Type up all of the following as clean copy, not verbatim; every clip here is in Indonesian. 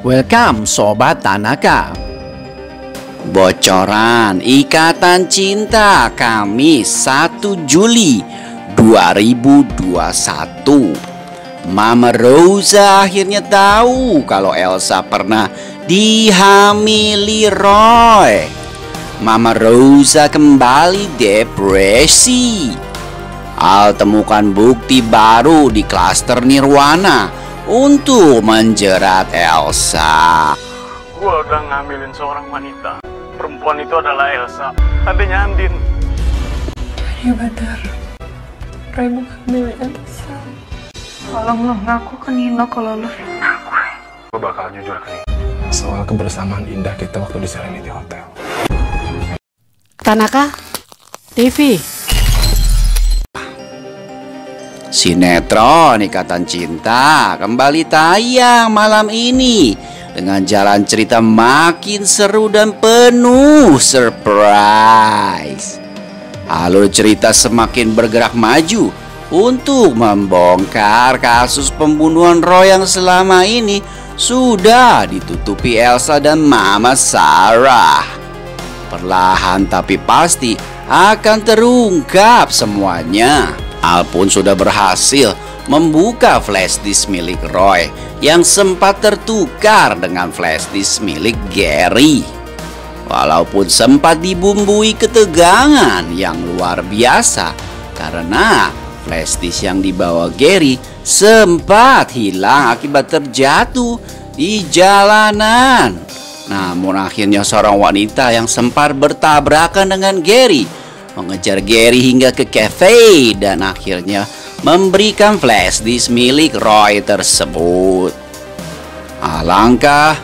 Welcome Sobat Tanaka. Bocoran Ikatan Cinta Kamis 1 Juli 2021. Mama Rosa akhirnya tahu kalau Elsa pernah dihamili Roy. Mama Rosa kembali depresi. Al temukan bukti baru di klaster Nirwana untuk menjerat Elsa. Gua udah ngambilin seorang wanita. Perempuan itu adalah Elsa, adiknya Andin. Ya benar, Roy mengambil Elsa. Tolong lo ngaku ke Nino kalau lo fitnah gue. Gue bakal jujur ke Nino soal kebersamaan indah kita waktu di Serenity Hotel. Tanaka TV. Sinetron Ikatan Cinta kembali tayang malam ini dengan jalan cerita makin seru dan penuh surprise. Alur cerita semakin bergerak maju untuk membongkar kasus pembunuhan Roy yang selama ini sudah ditutupi Elsa dan Mama Sarah. Perlahan tapi pasti akan terungkap semuanya. Al pun sudah berhasil membuka flash disk milik Roy yang sempat tertukar dengan flash disk milik Gary. Walaupun sempat dibumbui ketegangan yang luar biasa karena flash disk yang dibawa Gary sempat hilang akibat terjatuh di jalanan. Namun akhirnya seorang wanita yang sempat bertabrakan dengan Gary mengejar Gary hingga ke cafe dan akhirnya memberikan flash disk milik Roy tersebut. Alangkah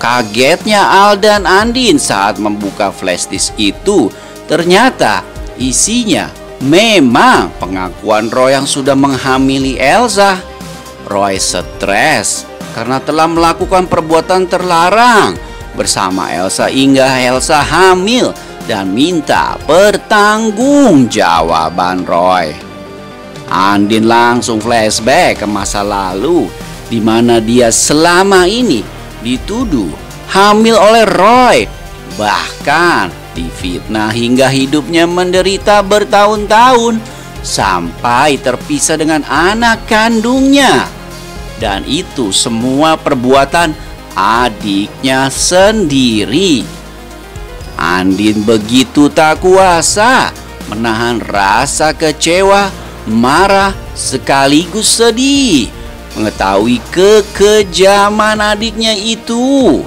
kagetnya Al dan Andin saat membuka flash disk itu. Ternyata isinya memang pengakuan Roy yang sudah menghamili Elsa. Roy stres karena telah melakukan perbuatan terlarang bersama Elsa hingga Elsa hamil dan minta pertanggungjawaban Roy. Andin langsung flashback ke masa lalu di mana dia selama ini dituduh hamil oleh Roy, bahkan difitnah hingga hidupnya menderita bertahun-tahun sampai terpisah dengan anak kandungnya. Dan itu semua perbuatan adiknya sendiri. Andin begitu tak kuasa menahan rasa kecewa, marah, sekaligus sedih mengetahui kekejaman adiknya itu.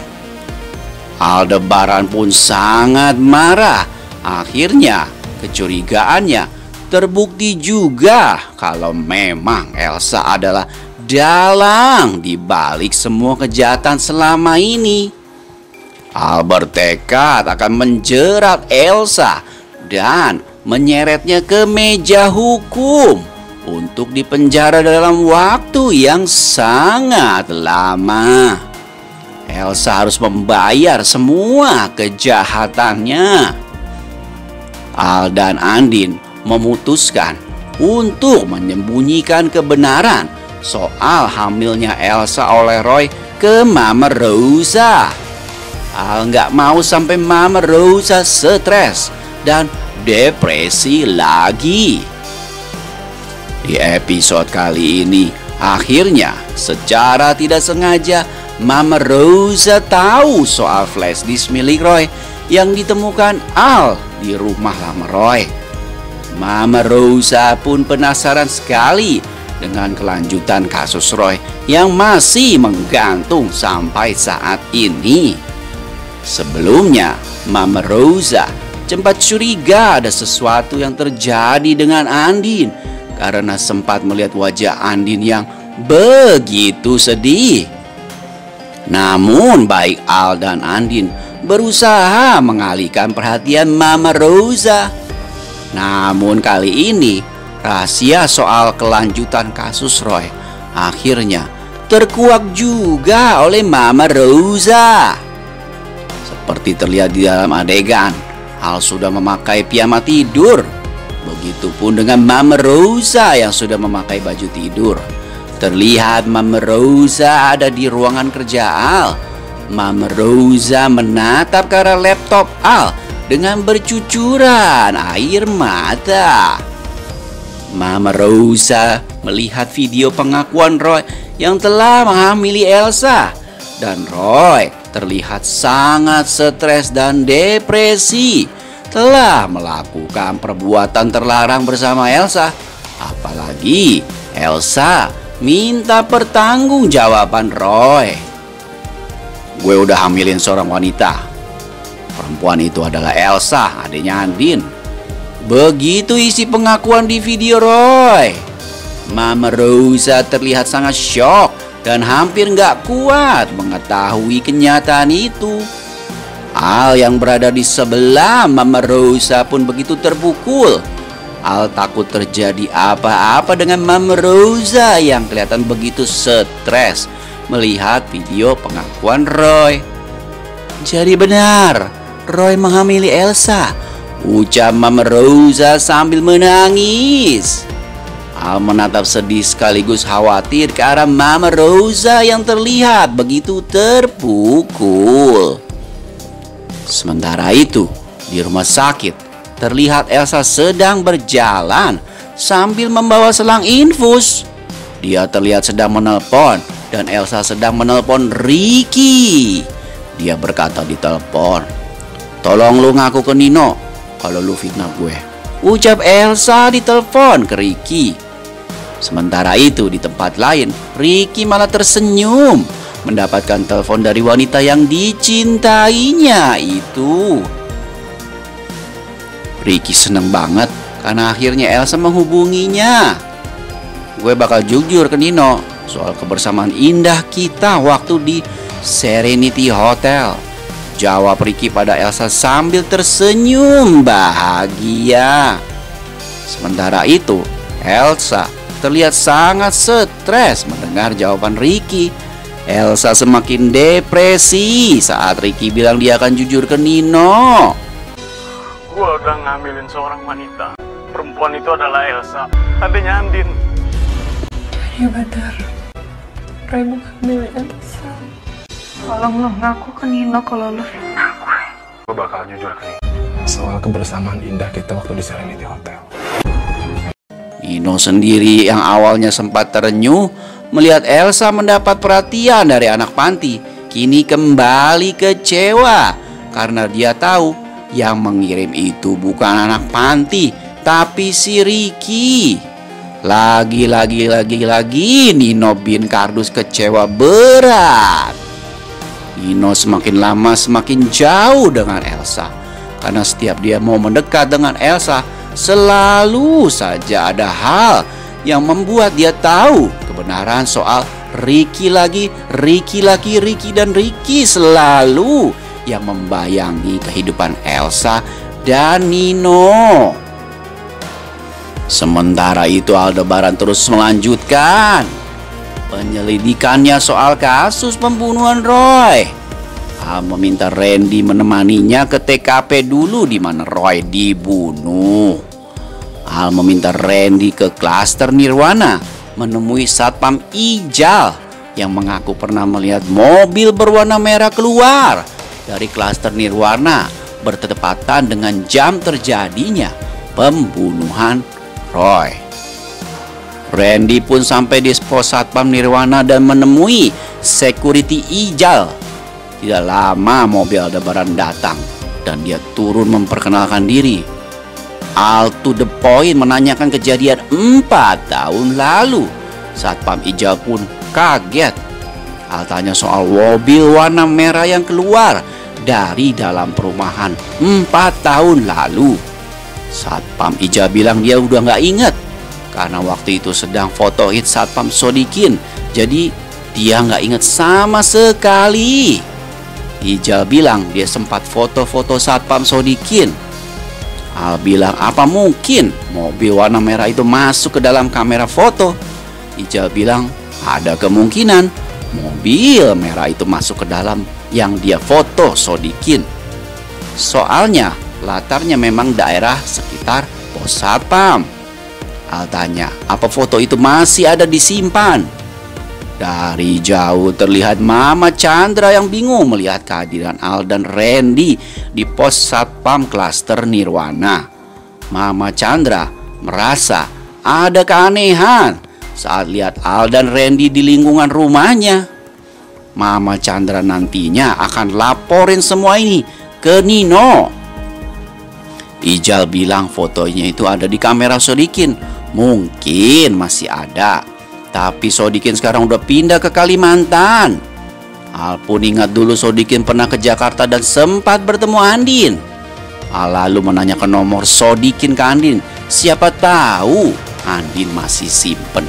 Aldebaran pun sangat marah. Akhirnya kecurigaannya terbukti juga kalau memang Elsa adalah dalang di balik semua kejahatan selama ini. Al bertekad akan menjerat Elsa dan menyeretnya ke meja hukum untuk dipenjara dalam waktu yang sangat lama. Elsa harus membayar semua kejahatannya. Al dan Andin memutuskan untuk menyembunyikan kebenaran soal hamilnya Elsa oleh Roy ke Mama Rosa. Al nggak mau sampai Mama Rosa stres dan depresi lagi. Di episode kali ini, akhirnya secara tidak sengaja Mama Rosa tahu soal flash disk milik Roy yang ditemukan Al di rumah lama Roy. Mama Rosa pun penasaran sekali dengan kelanjutan kasus Roy yang masih menggantung sampai saat ini. Sebelumnya, Mama Rosa sempat curiga ada sesuatu yang terjadi dengan Andin karena sempat melihat wajah Andin yang begitu sedih. Namun baik Al dan Andin berusaha mengalihkan perhatian Mama Rosa. Namun kali ini rahasia soal kelanjutan kasus Roy akhirnya terkuak juga oleh Mama Rosa. Seperti terlihat di dalam adegan, Al sudah memakai piyama tidur. Begitupun dengan Mama Rosa yang sudah memakai baju tidur. terlihat Mama Rosa ada di ruangan kerja Al. Mama Rosa menatap ke arah laptop Al dengan bercucuran air mata. Mama Rosa melihat video pengakuan Roy yang telah menghamili Elsa. Dan Roy terlihat sangat stres dan depresi telah melakukan perbuatan terlarang bersama Elsa. Apalagi Elsa minta pertanggungjawaban Roy. Gue udah hamilin seorang wanita. Perempuan itu adalah Elsa, adiknya Andin. Begitu isi pengakuan di video Roy. Mama Rosa terlihat sangat syok dan hampir gak kuat mengetahui kenyataan itu. Al yang berada di sebelah Mama Rosa pun begitu terpukul. Al takut terjadi apa-apa dengan Mama Rosa yang kelihatan begitu stres melihat video pengakuan Roy. Jadi benar, Roy menghamili Elsa, ucap Mama Rosa sambil menangis. Al menatap sedih sekaligus khawatir ke arah Mama Rosa yang terlihat begitu terpukul. Sementara itu, di rumah sakit, terlihat Elsa sedang berjalan sambil membawa selang infus. Dia terlihat sedang menelpon dan Elsa sedang menelpon Ricky. Dia berkata di telepon, "Tolong lu ngaku ke Nino kalau lu fitnah gue," ucap Elsa di telepon ke Ricky. Sementara itu di tempat lain, Ricky malah tersenyum mendapatkan telepon dari wanita yang dicintainya itu. Ricky seneng banget karena akhirnya Elsa menghubunginya. "Gue bakal jujur ke Nino soal kebersamaan indah kita waktu di Serenity Hotel," jawab Ricky pada Elsa sambil tersenyum bahagia. Sementara itu, Elsa terlihat sangat stres mendengar jawaban Ricky. Elsa semakin depresi saat Ricky bilang dia akan jujur ke Nino. Gua udah ngambilin seorang wanita. Perempuan itu adalah Elsa, adiknya Andin. Ya benar, Roy menghamili Elsa. Tolong lo ngaku ke Nino kalau lo fitnah gue. Gue bakal jujur ke Nino soal kebersamaan indah kita waktu di Serenity Hotel. Nino sendiri yang awalnya sempat terenyuh melihat Elsa mendapat perhatian dari anak panti, kini kembali kecewa karena dia tahu yang mengirim itu bukan anak panti tapi si Ricky. Lagi Nino bin Kardus kecewa berat. Nino semakin lama semakin jauh dengan Elsa karena setiap dia mau mendekat dengan Elsa selalu saja ada hal yang membuat dia tahu kebenaran soal Ricky lagi, Ricky dan Ricky selalu yang membayangi kehidupan Elsa dan Nino. Sementara itu Aldebaran terus melanjutkan penyelidikannya soal kasus pembunuhan Roy. Al meminta Randy menemaninya ke TKP dulu di mana Roy dibunuh. Al meminta Randy ke klaster Nirwana menemui Satpam Ijal yang mengaku pernah melihat mobil berwarna merah keluar dari klaster Nirwana bertepatan dengan jam terjadinya pembunuhan Roy. Randy pun sampai di pos Satpam Nirwana dan menemui security Ijal. Tidak lama mobil Aldebaran datang dan dia turun memperkenalkan diri. Al to the point menanyakan kejadian 4 tahun lalu. Satpam Ijal pun kaget. Al tanya soal mobil warna merah yang keluar dari dalam perumahan 4 tahun lalu. Satpam Ijal bilang dia udah gak inget karena waktu itu sedang foto hit Satpam Sodikin. Jadi dia gak inget sama sekali. Ijal bilang dia sempat foto-foto Satpam Sodikin. Al bilang apa mungkin mobil warna merah itu masuk ke dalam kamera foto. Ijal bilang ada kemungkinan mobil merah itu masuk ke dalam yang dia foto Sodikin. Soalnya latarnya memang daerah sekitar pos Satpam. Al tanya apa foto itu masih ada disimpan. Dari jauh terlihat Mama Chandra yang bingung melihat kehadiran Al dan Randy di pos Satpam Klaster Nirwana. Mama Chandra merasa ada keanehan saat lihat Al dan Randy di lingkungan rumahnya. Mama Chandra nantinya akan laporin semua ini ke Nino. Ijal bilang fotonya itu ada di kamera Sodikin. Mungkin masih ada, tapi Sodikin sekarang udah pindah ke Kalimantan. Al pun ingat dulu Sodikin pernah ke Jakarta dan sempat bertemu Andin. Al lalu menanyakan nomor Sodikin ke Andin. Siapa tahu Andin masih simpen.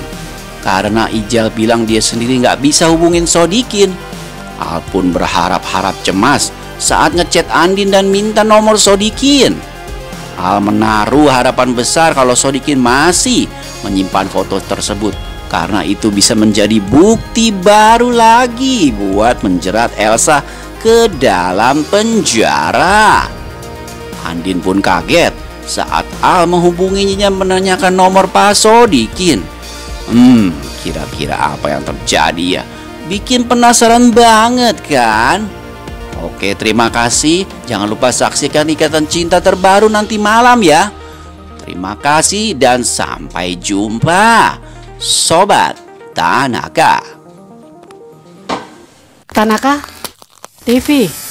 Karena Ijal bilang dia sendiri nggak bisa hubungin Sodikin. Al pun berharap-harap cemas saat ngechat Andin dan minta nomor Sodikin. Al menaruh harapan besar kalau Sodikin masih menyimpan foto tersebut, karena itu bisa menjadi bukti baru lagi buat menjerat Elsa ke dalam penjara. Andin pun kaget saat Al menghubunginya menanyakan nomor Pak Sodikin. Kira-kira apa yang terjadi ya? Bikin penasaran banget kan? Oke, terima kasih. Jangan lupa saksikan Ikatan Cinta terbaru nanti malam ya. Terima kasih dan sampai jumpa, Sobat Tanaka. Tanaka, Devi.